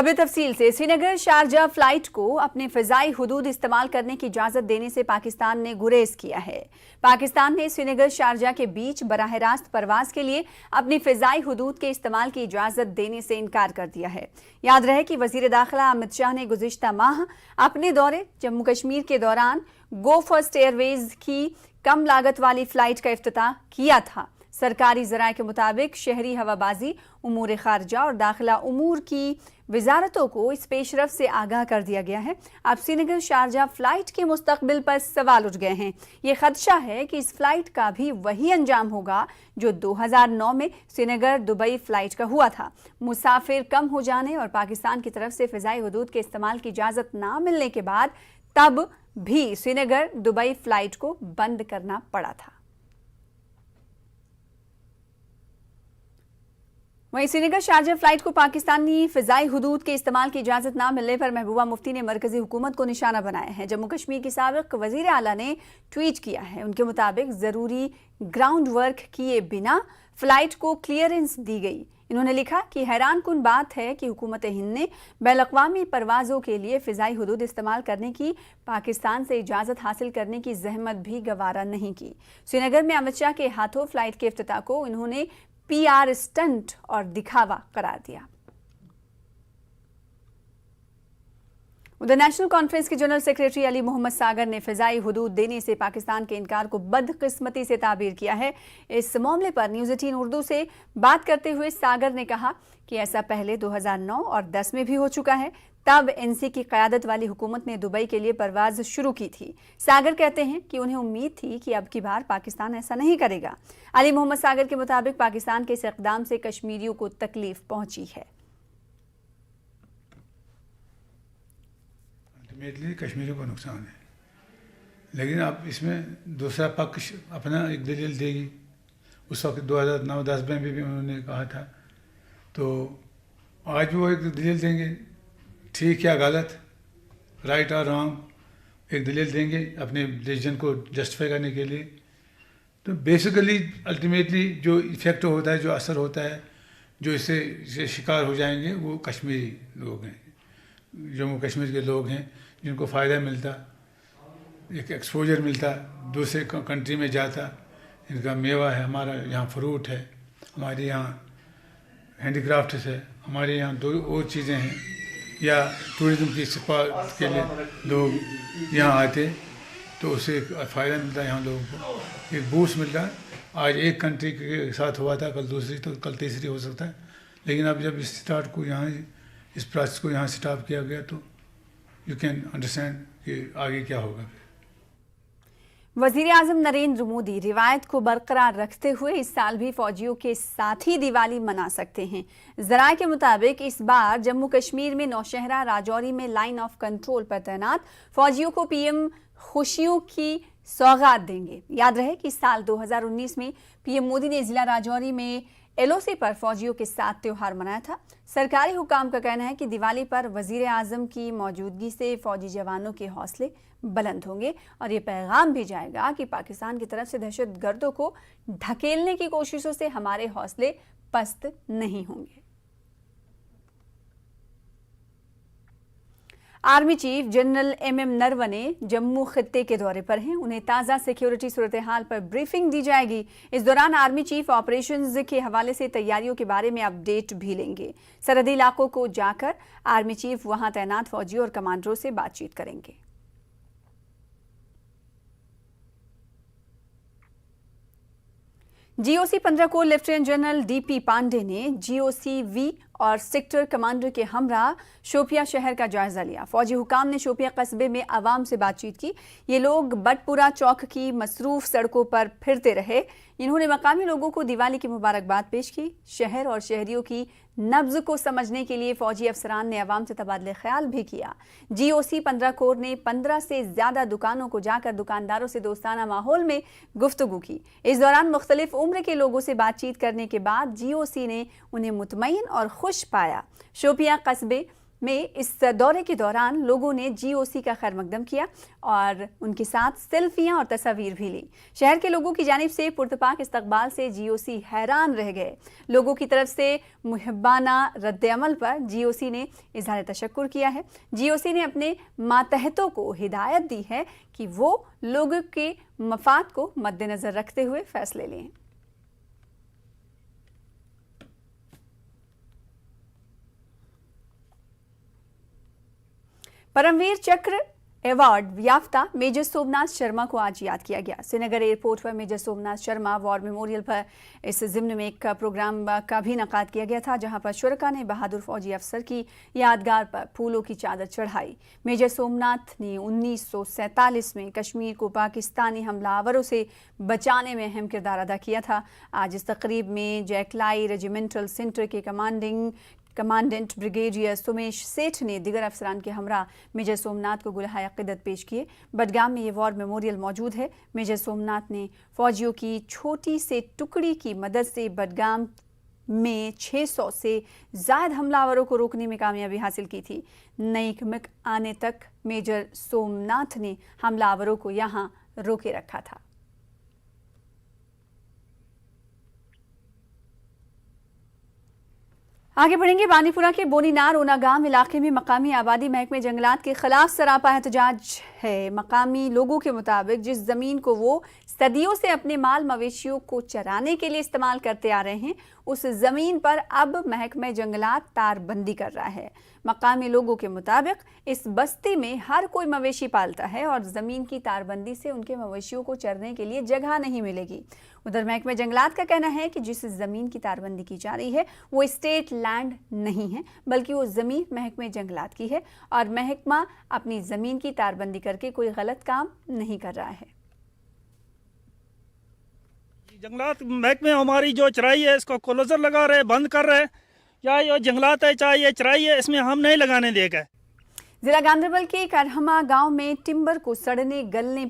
खबर तफसील से श्रीनगर शारजा फ्लाइट को अपने फ़िज़ाई हुदूद इस्तेमाल करने की इजाज़त देने से पाकिस्तान ने गुरेज किया है। पाकिस्तान ने श्रीनगर शारजा के बीच बराह रास्त परवाज के लिए अपनी फ़िज़ाई हुदूद के इस्तेमाल की इजाज़त देने से इनकार कर दिया है। याद रहे कि वज़ीर दाखिला अमित शाह ने गुज़िश्ता माह अपने दौरे जम्मू कश्मीर के दौरान गो फर्स्ट एयरवेज की कम लागत वाली फ़्लाइट का इफ्तिताह किया था। सरकारी ज़राए के मुताबिक शहरी हवाबाजी, उमूर खारजा और दाखिला उमूर की वजारतों को इस पेशरफ से आगाह कर दिया गया है। अब श्रीनगर शारजा फ्लाइट के मुस्तकबिल पर सवाल उठ गए हैं। ये खदशा है कि इस फ्लाइट का भी वही अंजाम होगा जो 2009 में श्रीनगर दुबई फ्लाइट का हुआ था। मुसाफिर कम हो जाने और पाकिस्तान की तरफ से फ़िज़ाई हुदूद के इस्तेमाल की इजाज़त ना मिलने के बाद तब भी श्रीनगर दुबई फ्लाइट को बंद करना पड़ा था। वहीं श्रीनगर शारजा फ्लाइट को पाकिस्तानी फ़िज़ाई हुदूद के इस्तेमाल की इजाज़त ना मिलने पर महबूबा मुफ्ती ने मरकज़ी हुकूमत को निशाना बनाया है। जम्मू कश्मीर की साबिक़ वज़ीर आला ने ट्वीट किया है। उनके मुताबिक ज़रूरी ग्राउंड वर्क किए बिना फ़्लाइट को क्लियरेंस दी गई। इन्होंने लिखा कि हैरान कुन बात है कि हुकूमत हिंद ने बैनुल-अक़वामी परवाज़ों के लिए फ़िज़ाई हुदूद इस्तेमाल करने की पाकिस्तान से इजाज़त हासिल करने की ज़हमत भी गवारा नहीं की। श्रीनगर में अमित शाह के हाथों फ़्लाइट के इफ्तिताह को इन्होंने PR स्टंट और दिखावा करार दिया। उधर नेशनल कॉन्फ्रेंस के जनरल सेक्रेटरी अली मोहम्मद सागर ने फ़िज़ाई हुदूद देने से पाकिस्तान के इनकार को बदकिस्मती से ताबीर किया है। इस मामले पर न्यूज़ 18 उर्दू से बात करते हुए सागर ने कहा कि ऐसा पहले 2009 और 10 में भी हो चुका है। तब NC की क़यादत वाली हुकूमत ने दुबई के लिए परवाज़ शुरू की थी। सागर कहते हैं कि उन्हें उम्मीद थी कि अब की बार पाकिस्तान ऐसा नहीं करेगा। अली मोहम्मद सागर के मुताबिक पाकिस्तान के इस इक़दाम से कश्मीरियों को तकलीफ पहुंची है। अल्टीमेटली कश्मीरियों को नुकसान है, लेकिन अब इसमें दूसरा पक्ष अपना एक दलील देगी। उस वक्त 2009-10 में भी उन्होंने कहा था, तो आज भी वो एक दलील देंगे, ठीक या गलत, राइट और रॉन्ग, एक दलील देंगे अपने डिसीजन को जस्टिफाई करने के लिए। तो बेसिकली अल्टीमेटली जो इफ़ेक्ट होता है, जो असर होता है, जो इससे शिकार हो जाएंगे वो कश्मीरी लोग हैं, जम्मू कश्मीर के लोग हैं, जिनको फ़ायदा मिलता, एक एक्सपोजर मिलता, दूसरे कंट्री में जाता। इनका मेवा है, हमारा यहाँ फ्रूट है, हमारे यहाँ हैंडीक्राफ्ट्स है, हमारे यहाँ दो और चीज़ें हैं, या टूरिज़्म की सपोर्ट के लिए लोग यहाँ आते, तो उससे एक फ़ायदा मिलता है यहाँ लोगों को, एक बूस्ट मिलता है। आज एक कंट्री के साथ हुआ था, कल दूसरी, तो कल तीसरी हो सकता है। लेकिन अब जब इस स्टार्ट को यहाँ, इस प्रोसेस को यहाँ स्टॉप किया गया, तो यू कैन अंडरस्टैंड कि आगे क्या होगा। वज़ीर आज़म नरेंद्र मोदी रिवायत को बरकरार रखते हुए इस साल भी फौजियों के साथ ही दिवाली मना सकते हैं। ज़राए के मुताबिक इस बार जम्मू कश्मीर में नौशहरा राजौरी में लाइन ऑफ कंट्रोल पर तैनात फौजियों को PM खुशियों की सौगात देंगे। याद रहे कि साल 2019 में PM मोदी ने ज़िला राजौरी में LOC पर फौजियों के साथ त्यौहार मनाया था। सरकारी हुकाम का कहना है कि दिवाली पर वज़ीर आज़म की मौजूदगी से फौजी जवानों के हौसले बुलंद होंगे और ये पैगाम भी जाएगा कि पाकिस्तान की तरफ से दहशतगर्दों को ढकेलने की कोशिशों से हमारे हौसले पस्त नहीं होंगे। Army chief general MM Naravane Jammu खित्ते के दौरे पर हैं। उन्हें ताज़ा सिक्योरिटी सूरत हाल पर ब्रीफिंग दी जाएगी। इस दौरान आर्मी चीफ ऑपरेशंस के हवाले से तैयारियों के बारे में अपडेट भी लेंगे। सरहदी इलाकों को जाकर आर्मी चीफ वहां तैनात फौजियों और कमांडरों से बातचीत करेंगे। GOC 15 को लेफ्टिनेंट जनरल DP पांडे ने GOC-V और सेक्टर कमांडर के हमरा शोपिया शहर का जायजा लिया। फौजी हुकाम ने शोपिया कस्बे में आवाम से बातचीत की। ये लोग बटपुरा चौक की मसरूफ सड़कों पर फिरते रहे। इन्होंने मकामी लोगों को दिवाली की मुबारकबाद पेश की। शहर और शहरियों की नब्ज को समझने के लिए फौजी अफसरान ने आवाम से तबादले ख्याल भी किया। GOC 15 कोर ने 15 से ज़्यादा दुकानों को जाकर दुकानदारों से दोस्ताना माहौल में गुफ्तगू की। इस दौरान मुख्तलिफ उम्र के लोगों से बातचीत करने के बाद GOC ने उन्हें मुतमईन और खुश पाया। शोपिया कस्बे میں اس دورے کے دوران لوگوں نے GOC کا خیر مقدم کیا اور ان کے ساتھ سیلفیاں اور تصاویر بھی لی۔ شہر کے لوگوں کی جانب سے پرتپاک استقبال سے GOC حیران رہ گئے۔ لوگوں کی طرف سے محبانہ رد عمل پر GOC نے اظہار تشکر کیا ہے۔ GOC نے اپنے ماتحتوں کو ہدایت دی ہے کہ وہ لوگوں کے مفاد کو مد نظر رکھتے ہوئے فیصلے لیں۔ پرمویر چکر ایوارڈ یافتہ میجر سومناتھ شرما کو آج یاد کیا گیا۔ سری نگر ایئرپورٹ پر میجر سومناتھ شرما وار میموریل پر اس ضمن میں ایک پروگرام کا بھی انعقاد کیا گیا تھا، جہاں پر شرکاء نے بہادر فوجی افسر کی یادگار پر پھولوں کی چادر چڑھائی۔ میجر سومناتھ نے 1947 میں کشمیر کو پاکستانی حملہ آوروں سے بچانے میں اہم کردار ادا کیا تھا۔ آج اس تقریب میں جیکلائی ریجیمنٹل سینٹر کے کمانڈنٹ بریگیڈیئر سومیش سیٹھ نے دیگر افسران کے ہمراہ میجر سومناتھ کو گلہائے عقیدت پیش کیے۔ بڈگام میں یہ وار میموریل موجود ہے۔ میجر سومناتھ نے فوجیوں کی چھوٹی سے ٹکڑی کی مدد سے بڈگام میں 600 سے زائد حملہ آوروں کو روکنے میں کامیابی حاصل کی تھی۔ نئی کمک آنے تک میجر سومناتھ نے حملہ آوروں کو یہاں روکے رکھا تھا۔ آگے بڑھیں گے۔ بانی پورہ کے بونی نار اونا گام علاقے میں مقامی آبادی محکمہ جنگلات کے خلاف سراپا احتجاج ہے۔ مقامی لوگوں کے مطابق جس زمین کو وہ صدیوں سے اپنے مال مویشیوں کو چرانے کے لیے استعمال کرتے آ رہے ہیں، اس زمین پر اب محکمہ جنگلات تار بندی کر رہا ہے۔ مقامی لوگوں کے مطابق اس بستی میں ہر کوئی مویشی پالتا ہے اور زمین کی تار بندی سے ان کے مویشیوں کو چرنے کے لیے جگہ نہیں ملے گی۔ ادھر محکمہ جنگلات کا کہنا ہے کہ جس زمین کی تار بندی کی جا رہی ہے وہ اسٹیٹ لینڈ نہیں ہے، بلکہ وہ زمین محکمہ جنگلات کی ہے اور محکمہ اپنی زمین کی تار بندی کر کے کوئی غلط کام نہیں کر رہا ہے۔ جنگلات محکمے ہماری جو چرائی ہے اس کو کلوزر لگا رہے، بند کر رہے، یا یہ جنگلات ہے چاہے یہ چرائی ہے، اس میں ہم نہیں لگانے دے گئے۔ ضلع گاندربل کے کرہما گاؤں میں ٹمبر کو سڑنے گلنے پر